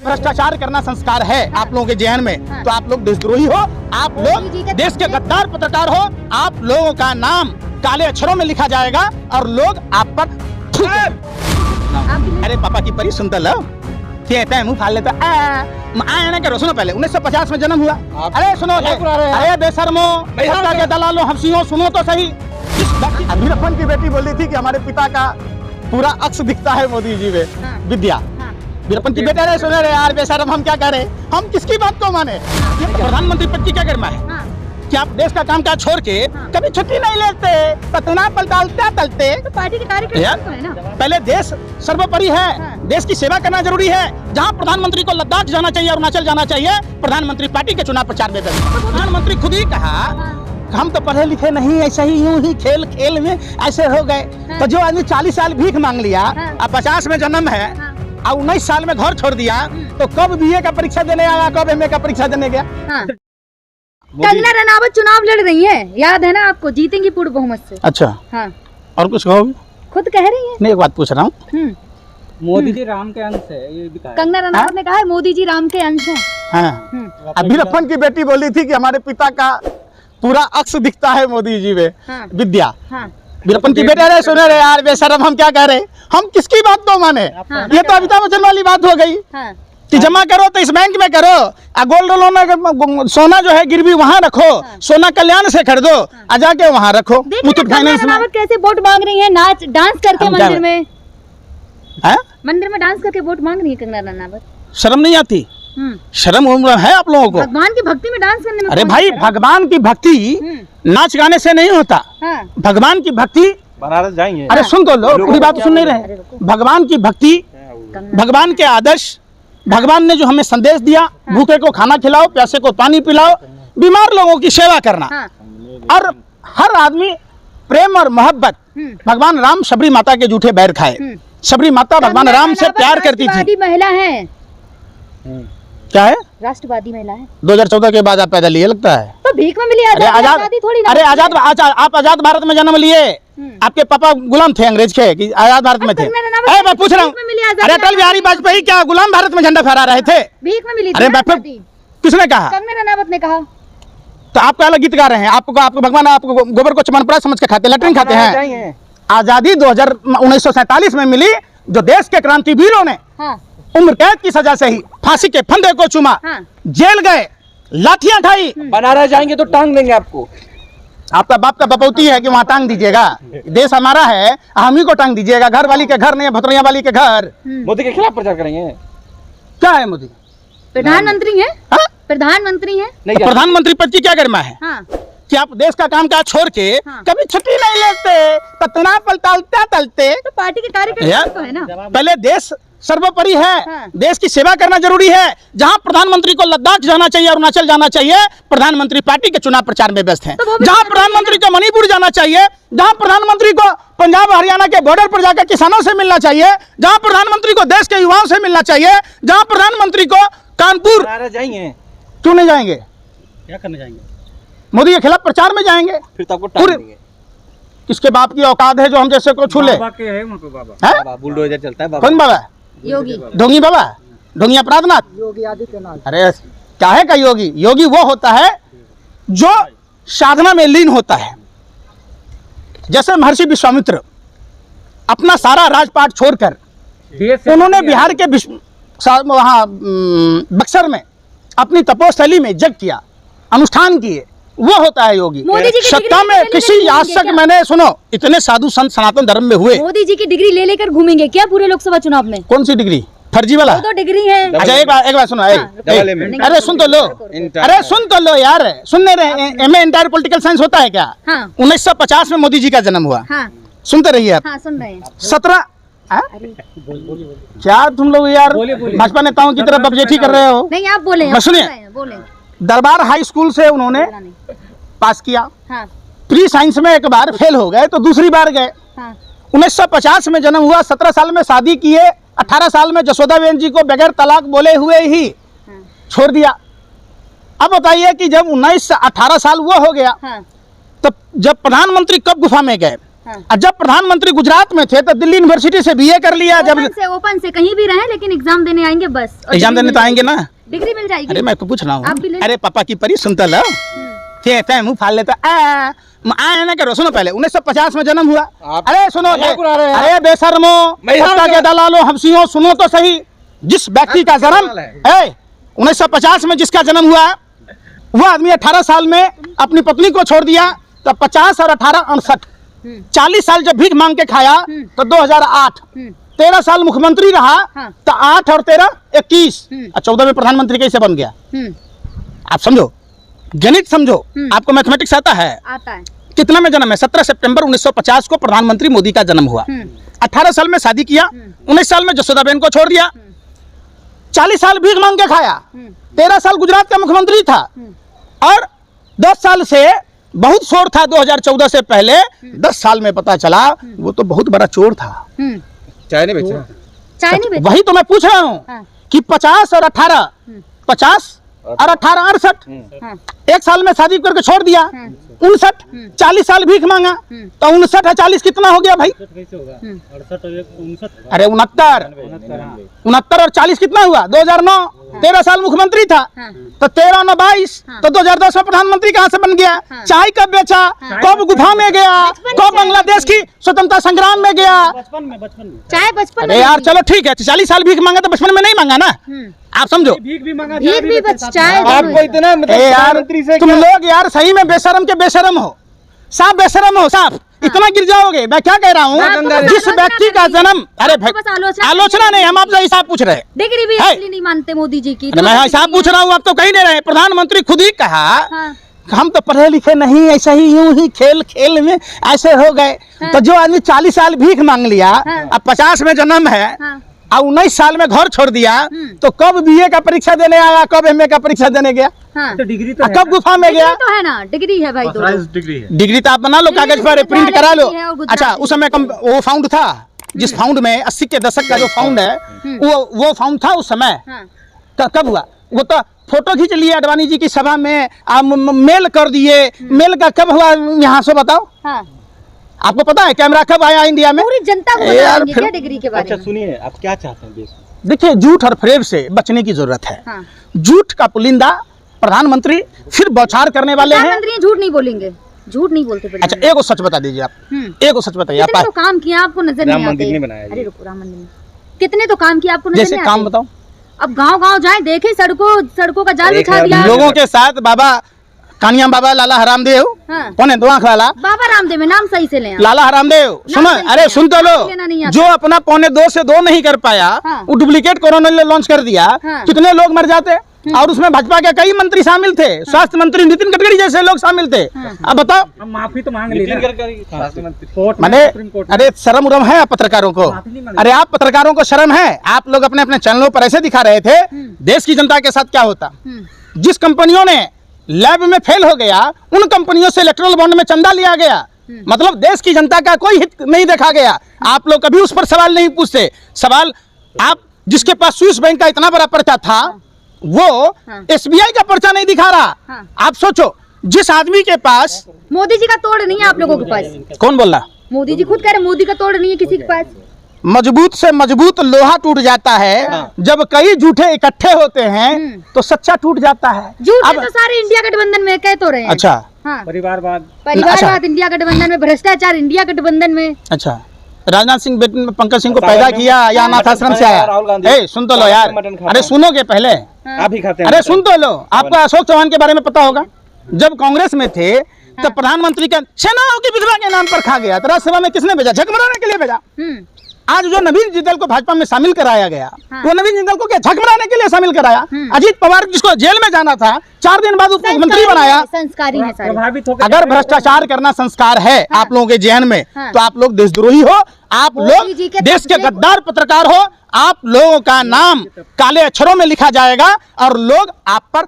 भ्रष्टाचार करना संस्कार है आप लोगों के जहन में, तो आप लोग देशद्रोही हो, आप लोग देश के गद्दार पत्रकार हो। आप लोगों का नाम काले अक्षरों में लिखा जाएगा और लोग आप पर अरे पापा की परी सुनता लो कहते हैं मुंह फाड़ लेता आया करो। सुनो पहले 1950 में जन्म हुआ। अरे सुनो अरे बेशर्मो सत्ता के दलालो हफ्सियों सुनो तो सही। वीरप्पन की बेटी बोली थी कि हमारे पिता का पूरा अक्स दिखता है मोदी जी में विद्या। वीरप्पन की बेटा सुने रहे यार बेशर्म हम क्या करें, हम किसकी बात को माने। प्रधानमंत्री पद की क्या गरिमा है कि आप देश का कामकाज छोड़ के कभी छुट्टी नहीं लेते, पतना तलते तो पार्टी के कार्यकर्ता है ना। पहले देश सर्वोपरि है, देश की सेवा करना जरूरी है। जहां प्रधानमंत्री को लद्दाख जाना चाहिए, अरुणाचल जाना चाहिए, प्रधानमंत्री पार्टी के चुनाव प्रचार में प्रधानमंत्री खुद ही कहा हम तो पढ़े लिखे नहीं, ऐसे ही यूं ही खेल खेल में ऐसे हो गए। तो जो आदमी 40 साल भीख मांग लिया, अब 50 में जन्म है और 19 साल में घर छोड़ दिया, तो कब BA का परीक्षा देने आया, कब MA का परीक्षा देने गया। कंगना रनावत चुनाव लड़ रही हैं, याद है ना आपको, जीतेंगी पूर्ण बहुमत से। अच्छा हाँ। और कुछ कहोगे? खुद कह रही हैं। नहीं एक बात पूछ रहा हूँ, मोदी जी राम के अंश है ये भी कहा है। कंगना रनावत ने कहा है मोदी जी राम के अंश हैं। हाँ। अब वीरप्पन की बेटी बोली थी कि हमारे पिता का पूरा अक्स दिखता है मोदी जी में विद्या। वीरप्पन की बेटे रहे सुने रहे यार बेशर्म हम क्या कह रहे, हम किसकी बात को माने। ये तो अमिताभ बच्चन वाली बात हो गई कि जमा करो तो इस बैंक में करो, गोल्ड लोन सोना जो है गिरवी वहाँ रखो, सोना कल्याण से खरीदो, आ जाके वहाँ रखो। मुथूट फाइनेंस में कैसे वोट मांग रही है, नाच डांस करके मंदिर में, मंदिर में डांस करके वोट मांग रही है कंगना रनावत। शर्म नहीं आती? शर्म है आप लोगों को? भगवान की भक्ति में डांस करने में। अरे भाई भगवान की भक्ति नाच गाने से नहीं होता। भगवान की भक्ति बनारस जाएंगे। अरे सुन तो लो, पूरी बात सुन नहीं रहे। भगवान की भक्ति, भगवान के आदर्श, भगवान ने जो हमें संदेश दिया, भूखे को खाना खिलाओ, प्यासे को पानी पिलाओ, बीमार लोगों की सेवा करना, और हर आदमी प्रेम और मोहब्बत। भगवान राम शबरी माता के जूठे बैर खाए। शबरी माता भगवान राम से प्यार करती थी। महिला है, क्या है? राष्ट्रवादी महिला है। 2014 के बाद आप पैदा लिए लगता है, तो भीख में मिली आजादी थोड़ी ना। अरे आजाद आप आजाद भारत में जन्म लिए, आपके पापा गुलाम थे अंग्रेज के कि आजाद भारत में थे? अरे मैं पूछ रहा हूँ, अरे अटल बिहारी वाजपेयी क्या गुलाम भारत में झंडा फहरा रहे थे? भीख में मिली। अरे किसने कहा? कंगना रनावत ने कहा। तो आप क्या गीत गा रहे हैं? आपको भगवान आपको गोबर को चमनप्राश समझ के खाते, लैट्रिन खाते हैं। आजादी 1947 में मिली, जो देश के क्रांतिवीरों ने उम्र कैद की सजा से ही फांसी के फंदे को चुमा, जेल गए, लाठियां खाई। बनारस जाएंगे तो टांग देंगे आपको। आपका बाप का बपौती है कि वहाँ टांग दीजिएगा? देश हमारा है, हम ही को टांग दीजिएगा। घर वाली के घर नहीं, भतरिया वाली के घर। मोदी के खिलाफ प्रचार करेंगे। क्या है मोदी? प्रधानमंत्री है। प्रधानमंत्री है। तो प्रधानमंत्री पद की क्या गरिमा है कि आप देश का कामकाज छोड़ के कभी छुट्टी नहीं लेते, पतना तलते। तो पार्टी के कार्यकर्ता तो है ना। पहले देश सर्वोपरि है, देश की सेवा करना जरूरी है। जहां प्रधानमंत्री को लद्दाख जाना चाहिए, अरुणाचल जाना चाहिए, प्रधानमंत्री पार्टी के चुनाव प्रचार में व्यस्त हैं। जहां प्रधानमंत्री को मणिपुर जाना चाहिए, जहां प्रधानमंत्री को पंजाब हरियाणा के बॉर्डर पर जाकर किसानों से मिलना चाहिए, जहां प्रधानमंत्री को देश के युवाओं से मिलना चाहिए, जहां प्रधानमंत्री को कानपुर जाएंगे। क्यों नहीं जाएंगे? क्या करने जाएंगे? मोदी के खिलाफ प्रचार में जाएंगे। फिर तो आपको टांग देंगे। किसके बाप की औकात है जो हम जैसे को छू ले? बाबा बुलडोजर चलता है। कौन बाबा? योगी। ढोंगी बाबा, ढोंगी अपराधनाथ, योगी आदित्यनाथ। अरे क्या है का योगी? योगी वो होता है जो साधना में लीन होता है। जैसे महर्षि विश्वामित्र अपना सारा राजपाट छोड़कर उन्होंने बिहार के वहाँ बक्सर में अपनी तपोस्थली में यज्ञ किया, अनुष्ठान किए, वो होता है योगी। सत्ता में किसी आज तक मैंने सुनो इतने साधु संत सनातन धर्म में हुए। मोदी जी की डिग्री ले लेकर घूमेंगे क्या पूरे लोकसभा चुनाव में? कौन सी डिग्री? फर्जी वाला? तो डिग्री है। अच्छा एक बार सुनो। अरे सुन तो लो, अरे सुन तो लो यार, सुनने रहे। MA इंटायर पॉलिटिकल साइंस होता है क्या? 1950 में मोदी जी का जन्म हुआ। सुनते रहिए आप। सुन रहे हैं। 17 क्या तुम लोग यार भाजपा नेताओं की तरफ बबजेठी कर रहे हो? नहीं आप बोले। सुनिए, दरबार हाई स्कूल से उन्होंने पास किया। प्री साइंस में एक बार फेल हो गए तो दूसरी बार गए। 1950 में जन्म हुआ, 17 साल में शादी किए, 18 साल में जसोदाबेन जी को बगैर तलाक बोले हुए ही छोड़ दिया। अब बताइए कि जब 18 साल वो हो गया, तब जब प्रधानमंत्री कब गुफा में गए? हाँ। और जब प्रधानमंत्री गुजरात में थे तो दिल्ली यूनिवर्सिटी से बीए कर लिया। जब ओपन से कहीं भी रहे लेकिन एग्जाम देने आएंगे बस। एग्जाम देने तो आएंगे ना, डिग्री मिल जाएगी। अरे मैं तो पूछ रहा आप भी हूँ, ले। अरे पापा की परी सुनता लो, कहते हैं मुंह फाड़ लेता आया ना करो। सुनो पहले 1950 में जन्म हुआ। अरे सुनो, अरे बेशर्मो, के दलालो, हफ्सियों, सुनो तो सही। जिस व्यक्ति का जन्म 1950 में जिसका जन्म हुआ वो आदमी 18 साल में अपनी पत्नी को छोड़ दिया, तो 50 और 18 68 40 साल जब भीख मांग के खाया तो 2008 13 साल मुख्यमंत्री रहा, तो 8 और 13 21 और 14 में प्रधानमंत्री कैसे बन गया? आप समझो, गणित समझो, आपको मैथमेटिक्स आता है? आता है। कितना में जन्म है? 17 सितंबर 1950 को प्रधानमंत्री मोदी का जन्म हुआ। 18 साल में शादी किया, 19 साल में जसोदाबेन को छोड़ दिया, 40 साल भीख मांग के खाया, 13 साल गुजरात का मुख्यमंत्री था, और 10 साल से बहुत शोर था 2014 से पहले, 10 साल में पता चला वो तो बहुत बड़ा चोर था। चाय नहीं बेचा, चाय नहीं बेचा। वही तो मैं पूछ रहा हूँ कि 50 और 18 50 और 18 68 एक साल में शादी करके छोड़ दिया, 59 40 साल भीख मांगा, तो 59 और 40 कितना हो गया भाई? अरे 69 और 40 कितना हुआ? 2009 13 साल मुख्यमंत्री था, तो 13 9 22 तो 2010 में प्रधानमंत्री कहाँ से बन गया? चाय कब बेचा? कब गुफा में गया? कब बांग्लादेश की स्वतंत्रता संग्राम में गया? चाय बचपन में। अरे यार चलो ठीक है, 40 साल भीख मांगा तो बचपन में नहीं मांगा ना, आप समझो। भीख भी बच चाय आपको इतना मतलब यार तुम लोग यार सही में बेशरम के बेशरम हो, साफ बेशरम हो, साफ इतना गिर जाओगे। मैं क्या कह रहा हूँ, जिस व्यक्ति का जन्म, अरे आलोचना नहीं, हम आपसे हिसाब पूछ रहे हैं। डिग्री भी इसलिए नहीं मानते मोदी जी की। मैं हिसाब पूछ रहा हूँ, आप तो कहीं नहीं रहे। प्रधानमंत्री खुद ही कहा हम तो पढ़े लिखे नहीं, ऐसा ही यूं ही खेल खेल में ऐसे हो गए। तो जो आदमी 40 साल भीख मांग लिया, अब 50 में जन्म है और 19 साल में घर छोड़ दिया, तो कब बीए का परीक्षा देने आया, कब एमए का परीक्षा देने गया? तो डिग्री तो कब गुफा में गया? तो है ना, डिग्री है भाई। डिग्री तो आप बना लो, कागज पर प्रिंट करा लो। अच्छा, उस समय वो फाउंड था, जिस फाउंड में 80 के दशक का जो फाउंड है, वो फाउंड था उस समय। कब हुआ? वो तो फोटो खींच लिए अडवाणी जी की सभा में, मेल कर दिए। मेल का कब हुआ यहाँ से बताओ? आपको पता है कैमरा कब आया इंडिया में? पूरी जनता को बताएंगे क्या डिग्री के बारे में? अच्छा सुनिए, आप क्या चाहते हैं देश में? देखिए, झूठ और फ्रेब से बचने की जरूरत है। झूठ का पुलिंदा प्रधानमंत्री, फिर बौछार करने वाले हैं। प्रधानमंत्री झूठ नहीं बोलेंगे, झूठ नहीं बोलते। अच्छा, एक सच बता दीजिए आप, एक सच बताइए आप। तो काम किया आपको नजर नहीं आते? अरे रुको, राम मंदिर कितने तो काम किया आपको नजर नहीं आते? काम बताओ। अब गांव-गांव जाए, देखे सड़कों का जाल बिछा दिया लोगों के साथ। बाबा कानिया बाबा लाला हरामदेव, कौन है? दो आंख वाला बाबा रामदेव, नाम सही से ले। लाला हरामदेव, सुनो, अरे सुन तो लो, जो अपना 1.25 से 2 नहीं कर पाया, वो डुप्लीकेट कोरोना लॉन्च कर दिया। कितने लोग मर जाते, और उसमें भाजपा के कई मंत्री शामिल थे, स्वास्थ्य मंत्री नितिन गडकरी जैसे लोग शामिल थे। अब बताओ, हम माफी तो मांग ली मैंने, अरे शर्म उरम है आप पत्रकारों को? अरे आप पत्रकारों को शर्म है? आप लोग अपने अपने चैनलों पर ऐसे दिखा रहे थे देश की जनता के साथ क्या होता। जिस कंपनियों ने लैब में फेल हो गया, उन कंपनियों से इलेक्ट्रल बॉन्ड में चंदा लिया गया, मतलब देश की जनता का कोई हित नहीं देखा गया। आप लोग कभी उस पर सवाल नहीं पूछते। सवाल, आप जिसके पास स्विस बैंक का इतना बड़ा पर्चा था, वो एसबीआई का पर्चा नहीं दिखा रहा। आप सोचो, जिस आदमी के पास, मोदी जी का तोड़ नहीं है आप लोगों के पास। कौन बोल रहा? मोदी जी खुद कह रहे मोदी का तोड़ नहीं है किसी के पास। मजबूत से मजबूत लोहा टूट जाता है, जब कई झूठे इकट्ठे होते हैं तो सच्चा टूट जाता है। झूठे तो सारे इंडिया गठबंधन में कह तो रहे हैं। अच्छा, परिवारवाद इंडिया गठबंधन में, भ्रष्टाचार इंडिया गठबंधन में। अच्छा, राजनाथ सिंह बेटे पंकज सिंह को पैदा किया या अनाथ आश्रम से आया? सुन तो लो यार, अरे सुनोगे पहले, आप ही खाते हैं। अरे सुन तो लो, आपको अशोक चौहान के बारे में पता होगा। जब कांग्रेस में थे तब प्रधानमंत्री का सेनाओं की विधवा के नाम पर खा गया, तो राज्यसभा में किसने भेजा? झकमराने के लिए भेजा। आज जो नवीन जिंदल को भाजपा में शामिल कराया गया, वो नवीन जिंदल को क्या झकमराने के लिए शामिल कराया? अजीत पवार जिसको जेल में जाना था, 4 दिन बाद उप मुख्यमंत्री बनाया। संस्कारी है सारे। अगर भ्रष्टाचार करना संस्कार है आप लोगों के जहन में, तो आप लोग देशद्रोही हो, आप लोग देश के गद्दार पत्रकार हो। आप लोगों का नाम काले अक्षरों में लिखा जाएगा और लोग आप पर